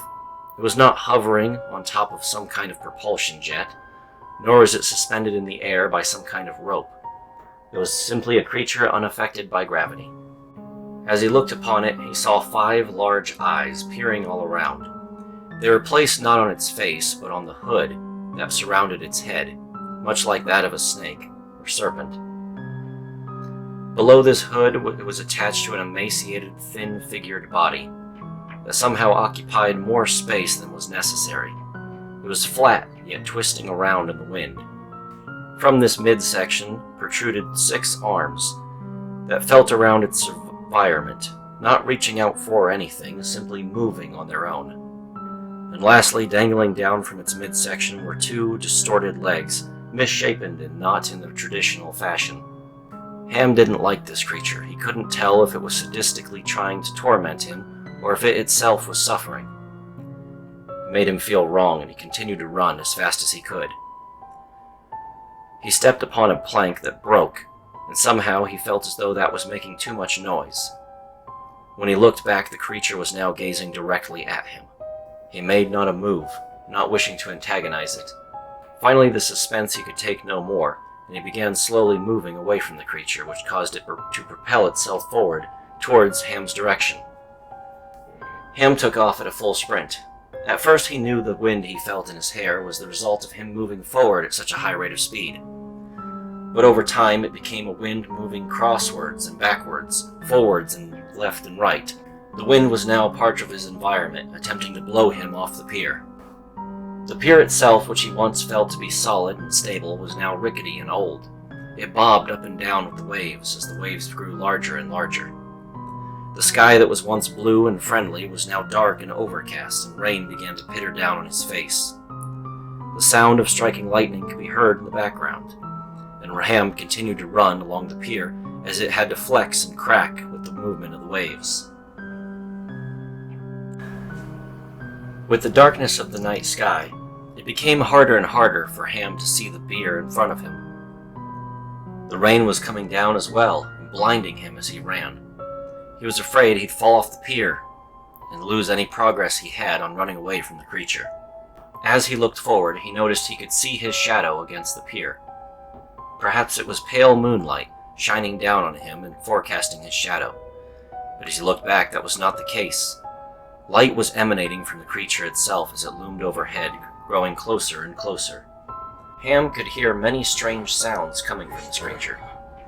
It was not hovering on top of some kind of propulsion jet, nor was it suspended in the air by some kind of rope. It was simply a creature unaffected by gravity. As he looked upon it, he saw 5 large eyes peering all around. They were placed not on its face, but on the hood that surrounded its head, much like that of a snake or serpent. Below this hood, it was attached to an emaciated, thin-figured body that somehow occupied more space than was necessary. It was flat, yet twisting around in the wind. From this midsection protruded 6 arms that felt around its environment, not reaching out for anything, simply moving on their own. And lastly, dangling down from its midsection were 2 distorted legs, misshapen and not in the traditional fashion. Ham didn't like this creature. He couldn't tell if it was sadistically trying to torment him, or if it itself was suffering. It made him feel wrong, and he continued to run as fast as he could. He stepped upon a plank that broke, and somehow he felt as though that was making too much noise. When he looked back, the creature was now gazing directly at him. He made not a move, not wishing to antagonize it. Finally, the suspense he could take no more, and he began slowly moving away from the creature, which caused it to propel itself forward towards Ham's direction. Ham took off at a full sprint. At first he knew the wind he felt in his hair was the result of him moving forward at such a high rate of speed. But over time it became a wind moving crosswards and backwards, forwards and left and right. The wind was now a part of his environment, attempting to blow him off the pier. The pier itself, which he once felt to be solid and stable, was now rickety and old. It bobbed up and down with the waves as the waves grew larger and larger. The sky that was once blue and friendly was now dark and overcast, and rain began to pitter down on his face. The sound of striking lightning could be heard in the background, and Ham continued to run along the pier as it had to flex and crack with the movement of the waves. With the darkness of the night sky, it became harder and harder for Ham to see the pier in front of him. The rain was coming down as well, and blinding him as he ran. He was afraid he'd fall off the pier and lose any progress he had on running away from the creature. As he looked forward, he noticed he could see his shadow against the pier. Perhaps it was pale moonlight shining down on him and forecasting his shadow. But as he looked back, that was not the case. Light was emanating from the creature itself as it loomed overhead, growing closer and closer. Ham could hear many strange sounds coming from this creature,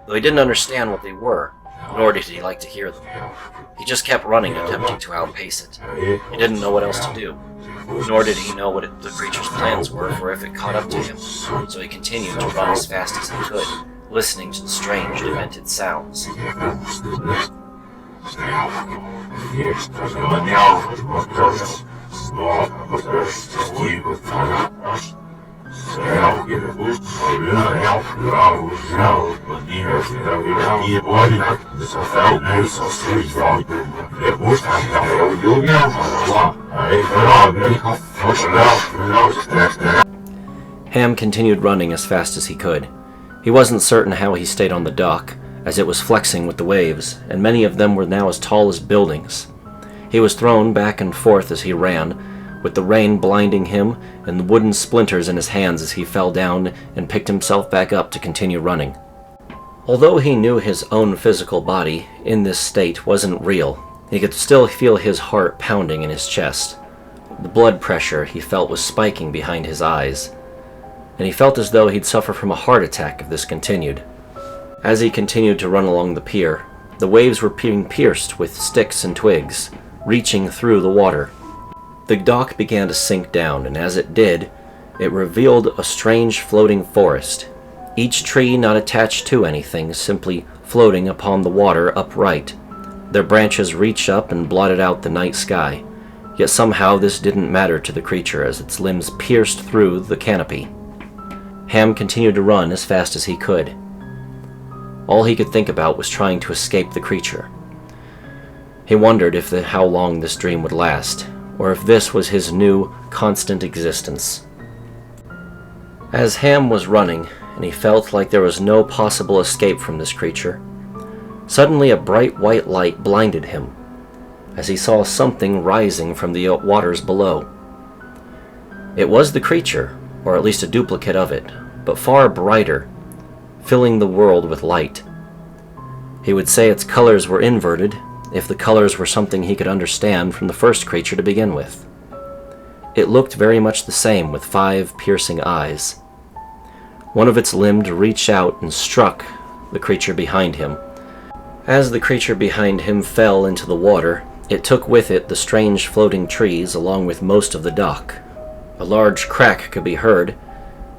though he didn't understand what they were, nor did he like to hear them. He just kept running, attempting to outpace it. He didn't know what else to do, nor did he know what the creature's plans were for if it caught up to him, so he continued to run as fast as he could, listening to the strange, demented sounds. Ham continued running as fast as he could. He wasn't certain how he stayed on the dock, as it was flexing with the waves, and many of them were now as tall as buildings. He was thrown back and forth as he ran, with the rain blinding him and the wooden splinters in his hands as he fell down and picked himself back up to continue running. Although he knew his own physical body in this state wasn't real, he could still feel his heart pounding in his chest. The blood pressure he felt was spiking behind his eyes, and he felt as though he'd suffer from a heart attack if this continued. As he continued to run along the pier, the waves were being pierced with sticks and twigs, reaching through the water. The dock began to sink down, and as it did, it revealed a strange floating forest, each tree not attached to anything, simply floating upon the water upright. Their branches reached up and blotted out the night sky, yet somehow this didn't matter to the creature as its limbs pierced through the canopy. Ham continued to run as fast as he could. All he could think about was trying to escape the creature. He wondered how long this dream would last, or if this was his new, constant existence. As Ham was running, and he felt like there was no possible escape from this creature, suddenly a bright white light blinded him, as he saw something rising from the waters below. It was the creature, or at least a duplicate of it, but far brighter, filling the world with light. He would say its colors were inverted, if the colors were something he could understand from the first creature to begin with. It looked very much the same, with 5 piercing eyes. One of its limbs reached out and struck the creature behind him. As the creature behind him fell into the water, it took with it the strange floating trees along with most of the dock. A large crack could be heard,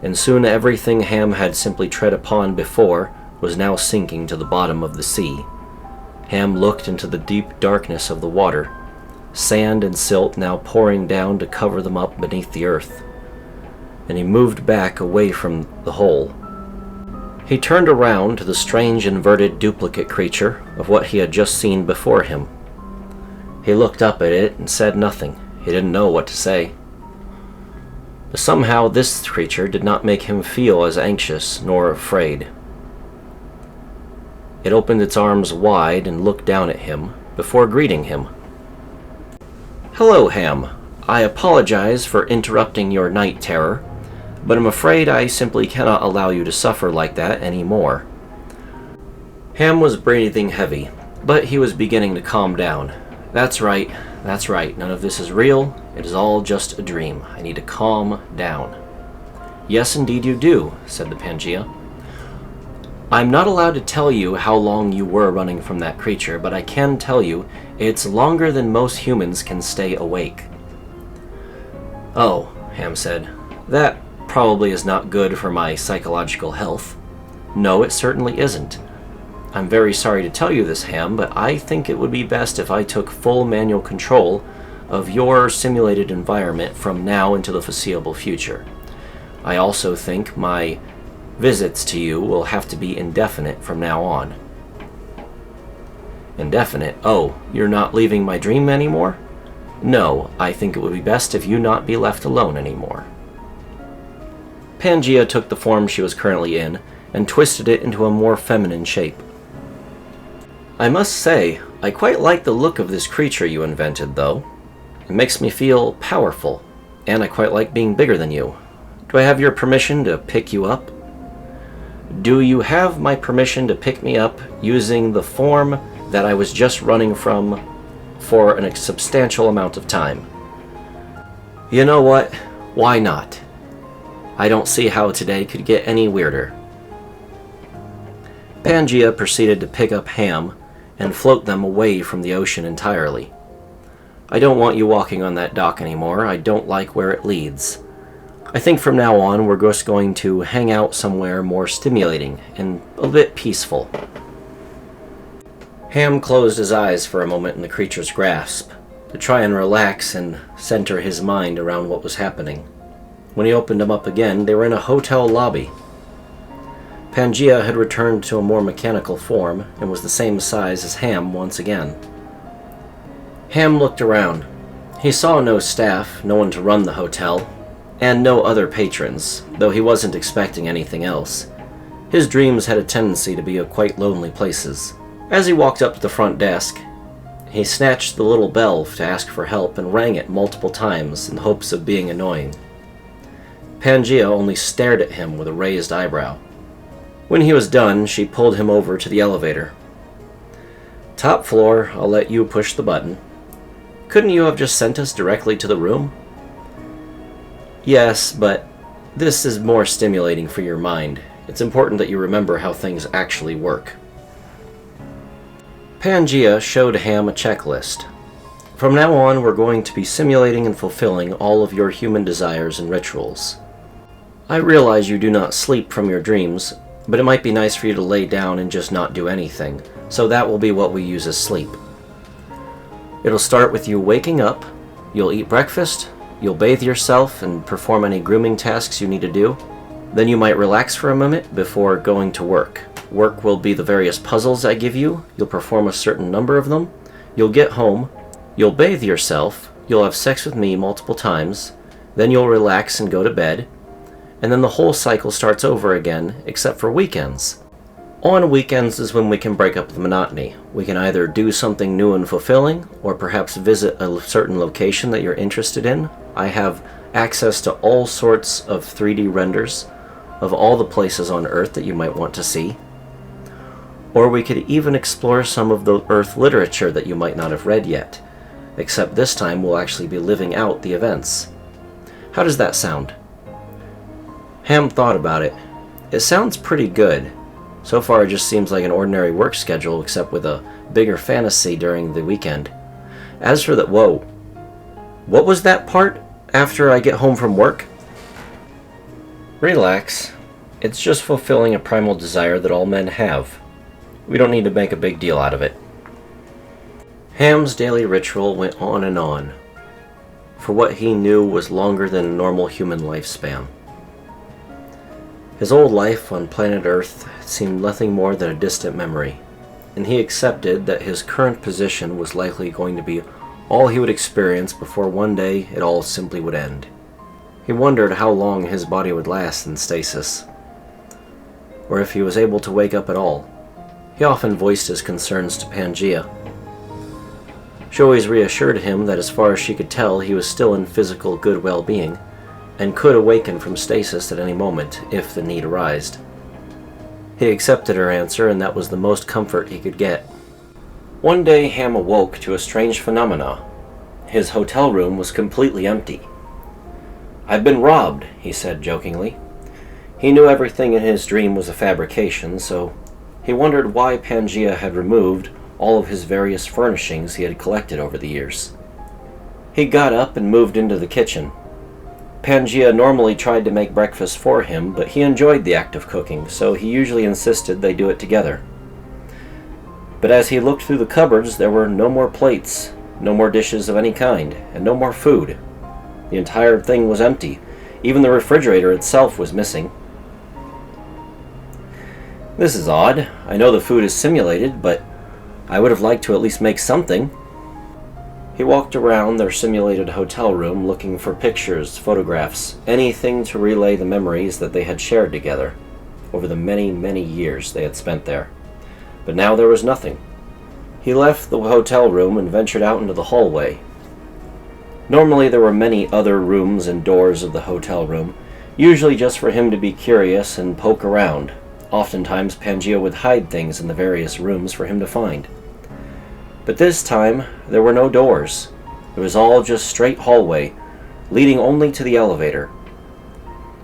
and soon everything Ham had simply tread upon before was now sinking to the bottom of the sea. Ham looked into the deep darkness of the water, sand and silt now pouring down to cover them up beneath the earth, and he moved back away from the hole. He turned around to the strange inverted duplicate creature of what he had just seen before him. He looked up at it and said nothing. He didn't know what to say. But somehow this creature did not make him feel as anxious nor afraid. It opened its arms wide and looked down at him before greeting him. "Hello, Ham. I apologize for interrupting your night terror, but I'm afraid I simply cannot allow you to suffer like that anymore." Ham was breathing heavy, but he was beginning to calm down. That's right. None of this is real. It is all just a dream. I need to calm down." "Yes, indeed you do," said the Pangea. "I'm not allowed to tell you how long you were running from that creature, but I can tell you it's longer than most humans can stay awake." "Oh," Ham said, "that probably is not good for my psychological health." "No, it certainly isn't. I'm very sorry to tell you this, Ham, but I think it would be best if I took full manual control of your simulated environment from now into the foreseeable future. I also think my visits to you will have to be indefinite from now on." "Indefinite? Oh, you're not leaving my dream anymore?" "No, I think it would be best if you not be left alone anymore." Pangea took the form she was currently in and twisted it into a more feminine shape. "I must say, I quite like the look of this creature you invented, though. It makes me feel powerful, and I quite like being bigger than you. Do I have your permission to pick you up?" "Do you have my permission to pick me up using the form that I was just running from for a substantial amount of time?" "You know what? Why not? I don't see how today could get any weirder." Pangea proceeded to pick up Ham and float them away from the ocean entirely. "I don't want you walking on that dock anymore. I don't like where it leads. I think from now on we're just going to hang out somewhere more stimulating and a bit peaceful." Ham closed his eyes for a moment in the creature's grasp, to try and relax and center his mind around what was happening. When he opened them up again, they were in a hotel lobby. Pangea had returned to a more mechanical form and was the same size as Ham once again. Ham looked around. He saw no staff, no one to run the hotel, and no other patrons, though he wasn't expecting anything else. His dreams had a tendency to be quite lonely places. As he walked up to the front desk, He snatched the little bell to ask for help and rang it multiple times in hopes of being annoying. Pangaea only stared at him with a raised eyebrow. When he was done, she pulled him over to the elevator. "Top floor, I'll let you push the button. Couldn't you have just sent us directly to the room?" "Yes, but this is more stimulating for your mind. It's important that you remember how things actually work." Pangaea showed Ham a checklist. "From now on, we're going to be simulating and fulfilling all of your human desires and rituals. I realize you do not sleep from your dreams, but it might be nice for you to lay down and just not do anything, so that will be what we use as sleep. It'll start with you waking up, you'll eat breakfast, you'll bathe yourself and perform any grooming tasks you need to do. Then you might relax for a moment before going to work. Work will be the various puzzles I give you, you'll perform a certain number of them, you'll get home, you'll bathe yourself, you'll have sex with me multiple times, then you'll relax and go to bed, and then the whole cycle starts over again, except for weekends. On weekends is when we can break up the monotony. We can either do something new and fulfilling, or perhaps visit a certain location that you're interested in. I have access to all sorts of 3D renders of all the places on Earth that you might want to see. Or we could even explore some of the Earth literature that you might not have read yet, except this time we'll actually be living out the events. How does that sound?" Ham thought about it. It sounds pretty good. So far it just seems like an ordinary work schedule, except with a bigger fantasy during the weekend. As for that, whoa. What was that part after I get home from work? Relax. It's just fulfilling a primal desire that all men have. We don't need to make a big deal out of it. Ham's daily ritual went on and on, for what he knew was longer than a normal human lifespan. His old life on planet Earth seemed nothing more than a distant memory, and he accepted that his current position was likely going to be all he would experience before one day it all simply would end. He wondered how long his body would last in stasis, or if he was able to wake up at all. He often voiced his concerns to Pangaea. She always reassured him that as far as she could tell, he was still in physical good well-being, and could awaken from stasis at any moment if the need arose. He accepted her answer, and that was the most comfort he could get. One day Ham awoke to a strange phenomena. His hotel room was completely empty. "I've been robbed," he said jokingly. He knew everything in his dream was a fabrication, so he wondered why Pangaea had removed all of his various furnishings he had collected over the years. He got up and moved into the kitchen. Pangaea normally tried to make breakfast for him, but he enjoyed the act of cooking, so he usually insisted they do it together. But as he looked through the cupboards, there were no more plates, no more dishes of any kind, and no more food. The entire thing was empty. Even the refrigerator itself was missing. "This is odd. I know the food is simulated, but I would have liked to at least make something." He walked around their simulated hotel room looking for pictures, photographs, anything to relay the memories that they had shared together over the many, many years they had spent there. But now there was nothing. He left the hotel room and ventured out into the hallway. Normally there were many other rooms and doors of the hotel room, usually just for him to be curious and poke around. Oftentimes Pangaea would hide things in the various rooms for him to find. But this time, there were no doors. It was all just straight hallway, leading only to the elevator.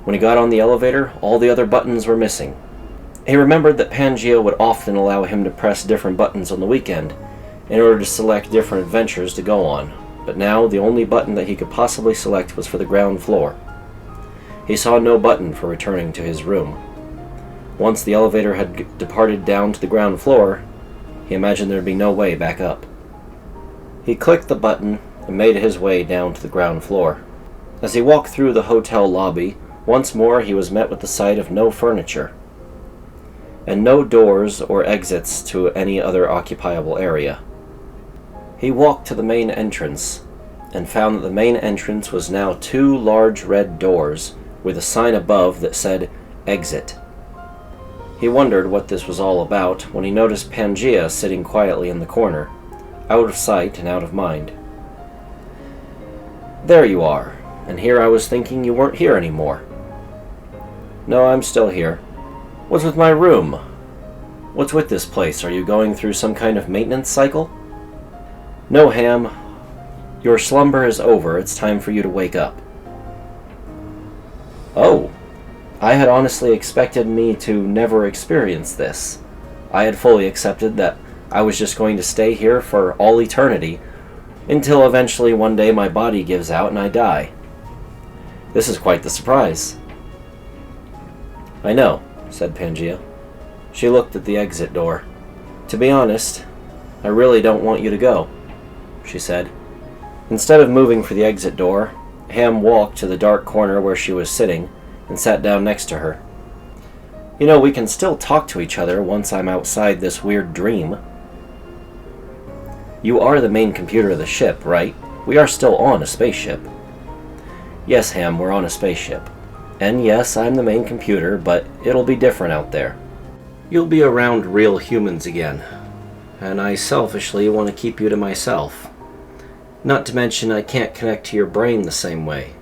When he got on the elevator, all the other buttons were missing. He remembered that Pangaea would often allow him to press different buttons on the weekend, in order to select different adventures to go on, but now the only button that he could possibly select was for the ground floor. He saw no button for returning to his room. Once the elevator had departed down to the ground floor, he imagined there'd be no way back up. He clicked the button and made his way down to the ground floor. As he walked through the hotel lobby, once more he was met with the sight of no furniture, and no doors or exits to any other occupiable area. He walked to the main entrance, and found that the main entrance was now 2 large red doors with a sign above that said, "Exit." He wondered what this was all about when he noticed Pangaea sitting quietly in the corner, out of sight and out of mind. There you are, and here I was thinking you weren't here anymore. No, I'm still here. What's with my room? What's with this place? Are you going through some kind of maintenance cycle? No, Ham. Your slumber is over. It's time for you to wake up. Oh, I had honestly expected me to never experience this. I had fully accepted that I was just going to stay here for all eternity, until eventually one day my body gives out and I die. This is quite the surprise. I know, said Pangaea. She looked at the exit door. To be honest, I really don't want you to go, she said. Instead of moving for the exit door, Ham walked to the dark corner where she was sitting and sat down next to her. You know, we can still talk to each other once I'm outside this weird dream. You are the main computer of the ship, right? We are still on a spaceship. Yes, Ham, we're on a spaceship. And yes, I'm the main computer, but it'll be different out there. You'll be around real humans again, and I selfishly want to keep you to myself. Not to mention I can't connect to your brain the same way.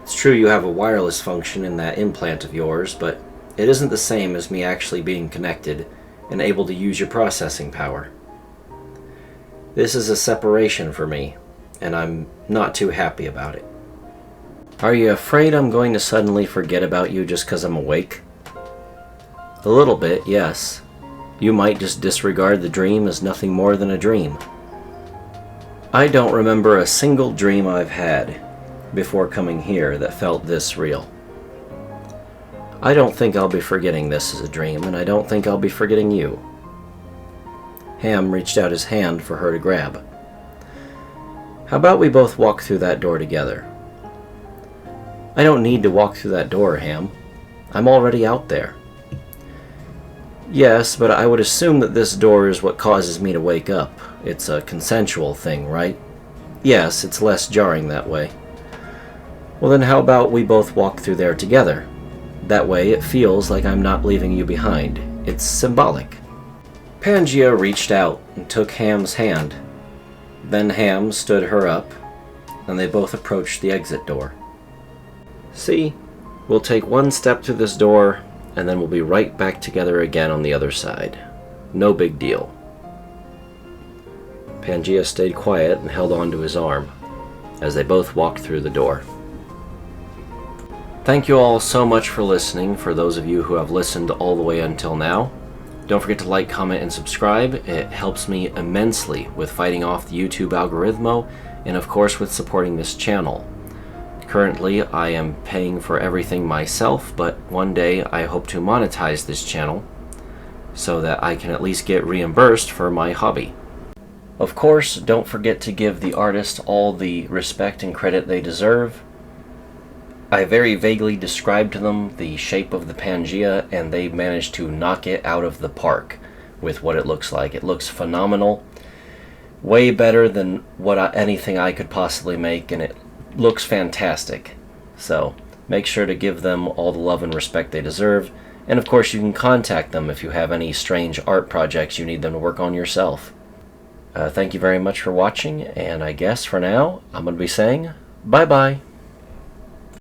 It's true you have a wireless function in that implant of yours, but it isn't the same as me actually being connected and able to use your processing power. This is a separation for me, and I'm not too happy about it. Are you afraid I'm going to suddenly forget about you just because I'm awake? A little bit, yes. You might just disregard the dream as nothing more than a dream. I don't remember a single dream I've had before coming here that felt this real. I don't think I'll be forgetting this as a dream, and I don't think I'll be forgetting you. Ham reached out his hand for her to grab. How about we both walk through that door together? I don't need to walk through that door, Ham. I'm already out there. Yes, but I would assume that this door is what causes me to wake up. It's a consensual thing, right? Yes, it's less jarring that way. Well then how about we both walk through there together? That way it feels like I'm not leaving you behind. It's symbolic. Pangaea reached out and took Ham's hand. Then Ham stood her up, and they both approached the exit door. See, we'll take one step through this door, and then we'll be right back together again on the other side. No big deal. Pangaea stayed quiet and held on to his arm as they both walked through the door. Thank you all so much for listening, for those of you who have listened all the way until now. Don't forget to like, comment, and subscribe. It helps me immensely with fighting off the YouTube algorithm, and of course with supporting this channel. Currently, I am paying for everything myself, but one day I hope to monetize this channel so that I can at least get reimbursed for my hobby. Of course, don't forget to give the artist all the respect and credit they deserve. I very vaguely described to them the shape of the Pangaea, and they managed to knock it out of the park with what it looks like. It looks phenomenal, way better than what anything I could possibly make, and it looks fantastic. So make sure to give them all the love and respect they deserve, and of course you can contact them if you have any strange art projects you need them to work on yourself. Thank you very much for watching, and I guess for now I'm going to be saying bye-bye.